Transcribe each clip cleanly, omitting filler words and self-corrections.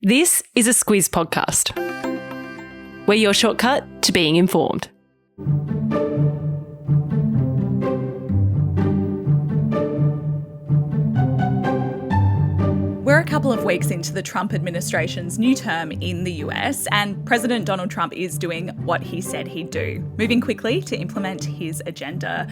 This is a Squiz podcast. We're your shortcut to being informed. We're a couple of weeks into the Trump administration's new term in the US, and President Donald Trump is doing what he said he'd do, moving quickly to implement his agenda.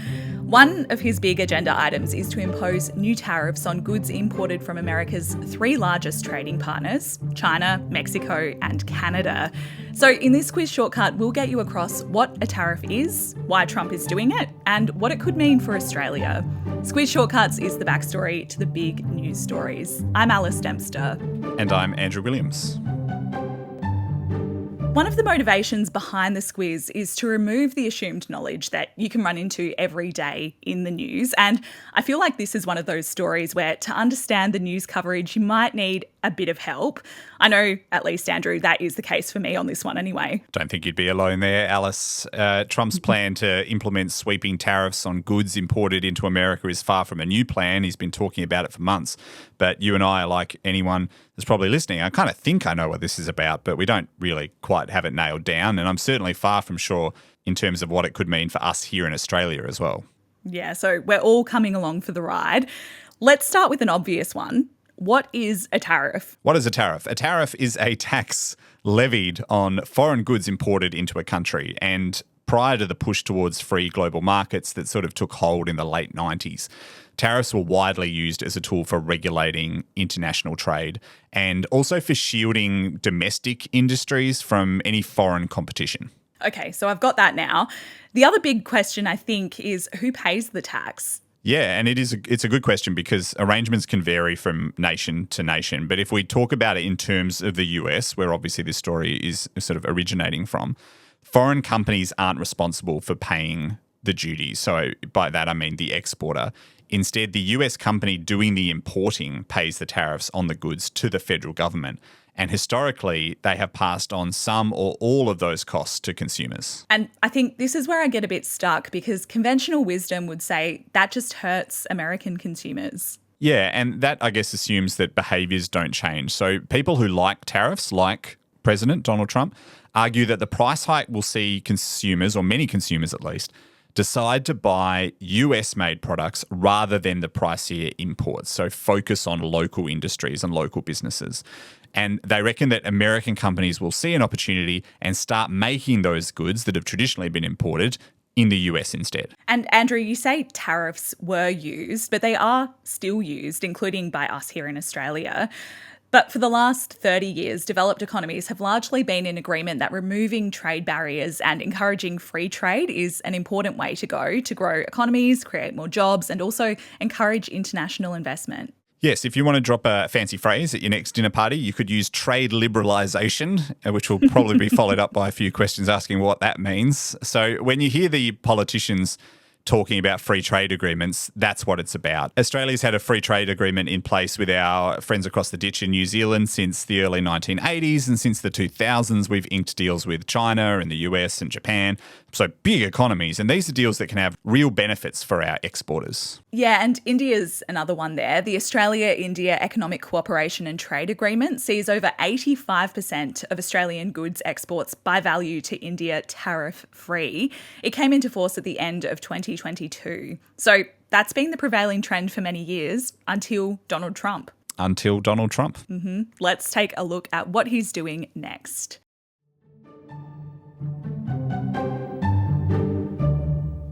One of his big agenda items is to impose new tariffs on goods imported from America's three largest trading partners, China, Mexico, and Canada. So in this Squiz Shortcut, we'll get you across what a tariff is, why Trump is doing it, and what it could mean for Australia. Squiz Shortcuts is the backstory to the big news stories. I'm Alice Dempster. And I'm Andrew Williams. One of the motivations behind the Squiz is to remove the assumed knowledge that you can run into every day in the news. And I feel like this is one of those stories where to understand the news coverage, you might need a bit of help. I know, at least, Andrew, that is the case for me on this one anyway. Don't think you'd be alone there, Alice. Trump's plan to implement sweeping tariffs on goods imported into America is far from a new plan. He's been talking about it for months. But you and I, like anyone that's probably listening, I kind of think I know what this is about, but we don't really quite have it nailed down. And I'm certainly far from sure in terms of what it could mean for us here in Australia as well. Yeah, so we're all coming along for the ride. Let's start with an obvious one. What is a tariff? What is a tariff? A tariff is a tax levied on foreign goods imported into a country. And prior to the push towards free global markets that sort of took hold in the late 90s, tariffs were widely used as a tool for regulating international trade and also for shielding domestic industries from any foreign competition. Okay, so I've got that now. The other big question, I think, is who pays the tax? Yeah, and it's a good question because arrangements can vary from nation to nation. But if we talk about it in terms of the US, where obviously this story is sort of originating from, foreign companies aren't responsible for paying the duties. So by that, I mean the exporter. Instead, the US company doing the importing pays the tariffs on the goods to the federal government. And historically, they have passed on some or all of those costs to consumers. And I think this is where I get a bit stuck because conventional wisdom would say that just hurts American consumers. Yeah, and that, I guess, assumes that behaviours don't change. So people who like tariffs, like President Donald Trump, argue that the price hike will see consumers, or many consumers at least, decide to buy US-made products rather than the pricier imports. So focus on local industries and local businesses. And they reckon that American companies will see an opportunity and start making those goods that have traditionally been imported in the US instead. And Andrew, you say tariffs were used, but they are still used, including by us here in Australia. But for the last 30 years, developed economies have largely been in agreement that removing trade barriers and encouraging free trade is an important way to go to grow economies, create more jobs, and also encourage international investment. Yes, if you want to drop a fancy phrase at your next dinner party, you could use trade liberalisation, which will probably be followed up by a few questions asking what that means. So when you hear the politicians talking about free trade agreements, that's what it's about. Australia's had a free trade agreement in place with our friends across the ditch in New Zealand since the early 1980s, and since the 2000s we've inked deals with China and the US and Japan. So big economies, and these are deals that can have real benefits for our exporters. Yeah, and India's another one there. The Australia-India Economic Cooperation and Trade Agreement sees over 85% of Australian goods exports by value to India tariff-free. It came into force at the end of 2022. So that's been the prevailing trend for many years until Donald Trump. Until Donald Trump. Let's take a look at what he's doing next.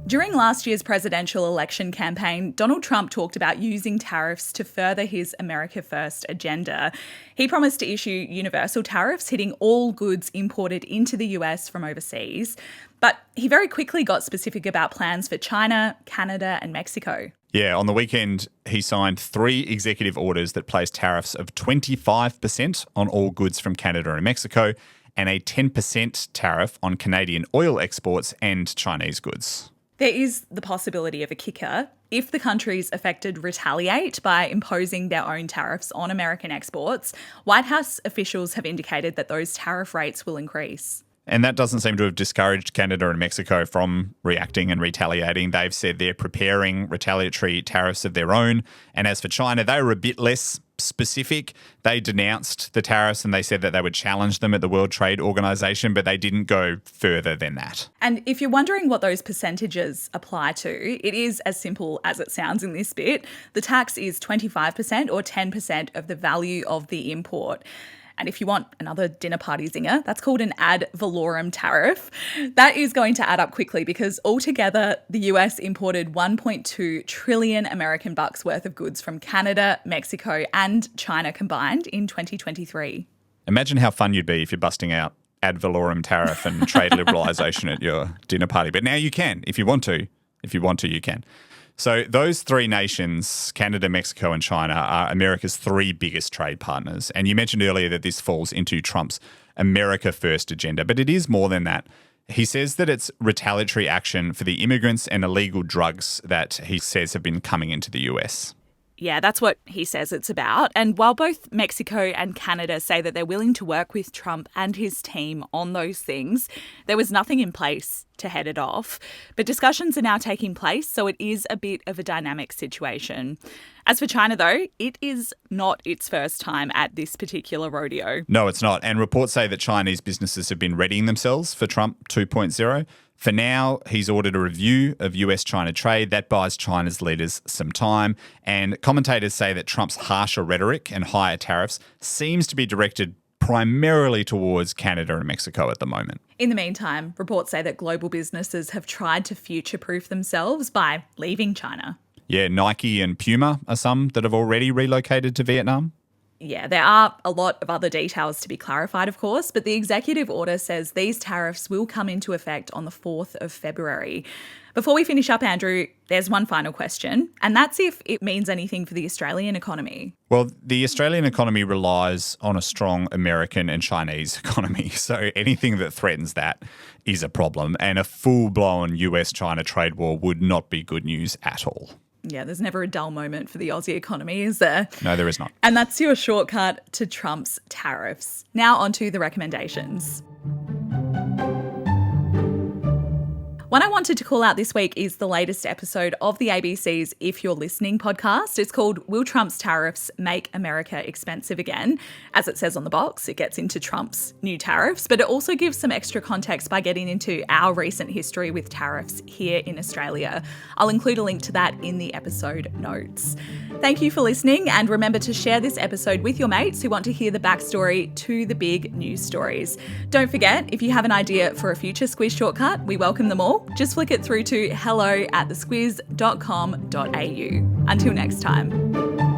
During last year's presidential election campaign, Donald Trump talked about using tariffs to further his America First agenda. He promised to issue universal tariffs hitting all goods imported into the US from overseas. But he very quickly got specific about plans for China, Canada, and Mexico. Yeah, on the weekend, he signed 3 executive orders that placed tariffs of 25% on all goods from Canada and Mexico and a 10% tariff on Canadian oil exports and Chinese goods. There is the possibility of a kicker. If the countries affected retaliate by imposing their own tariffs on American exports, White House officials have indicated that those tariff rates will increase. And that doesn't seem to have discouraged Canada and Mexico from reacting and retaliating. They've said they're preparing retaliatory tariffs of their own. And as for China, they were a bit less specific. They denounced the tariffs and they said that they would challenge them at the World Trade Organization, but they didn't go further than that. And if you're wondering what those percentages apply to, it is as simple as it sounds in this bit. The tax is 25% or 10% of the value of the import. And if you want another dinner party zinger, that's called an ad valorem tariff. That is going to add up quickly because altogether, the US imported 1.2 trillion American bucks worth of goods from Canada, Mexico, and China combined in 2023. Imagine how fun you'd be if you're busting out ad valorem tariff and trade liberalisation at your dinner party. But now you can, if you want to. If you want to, you can. So those three nations, Canada, Mexico and China, are America's three biggest trade partners. And you mentioned earlier that this falls into Trump's America First agenda, but it is more than that. He says that it's retaliatory action for the immigrants and illegal drugs that he says have been coming into the US. Yeah, that's what he says it's about. And while both Mexico and Canada say that they're willing to work with Trump and his team on those things, there was nothing in place to head it off. But discussions are now taking place, so it is a bit of a dynamic situation. As for China, though, it is not its first time at this particular rodeo. No, it's not. And reports say that Chinese businesses have been readying themselves for Trump 2.0. For now, he's ordered a review of US-China trade. That buys China's leaders some time. And commentators say that Trump's harsher rhetoric and higher tariffs seems to be directed primarily towards Canada and Mexico at the moment. In the meantime, reports say that global businesses have tried to future-proof themselves by leaving China. Yeah, Nike and Puma are some that have already relocated to Vietnam. Yeah, there are a lot of other details to be clarified, of course, but the executive order says these tariffs will come into effect on the 4th of February. Before we finish up, Andrew, there's one final question, and that's if it means anything for the Australian economy. Well, the Australian economy relies on a strong American and Chinese economy, so anything that threatens that is a problem, and a full-blown US-China trade war would not be good news at all. Yeah, there's never a dull moment for the Aussie economy, is there? No, there is not. And that's your shortcut to Trump's tariffs. Now on to the recommendations. One I wanted to call out this week is the latest episode of the ABC's If You're Listening podcast. It's called Will Trump's Tariffs Make America Expensive Again? As it says on the box, it gets into Trump's new tariffs, but it also gives some extra context by getting into our recent history with tariffs here in Australia. I'll include a link to that in the episode notes. Thank you for listening, and remember to share this episode with your mates who want to hear the backstory to the big news stories. Don't forget, if you have an idea for a future Squiz Shortcut, we welcome them all. Just flick it through to hello@thesquiz.com.au. Until next time.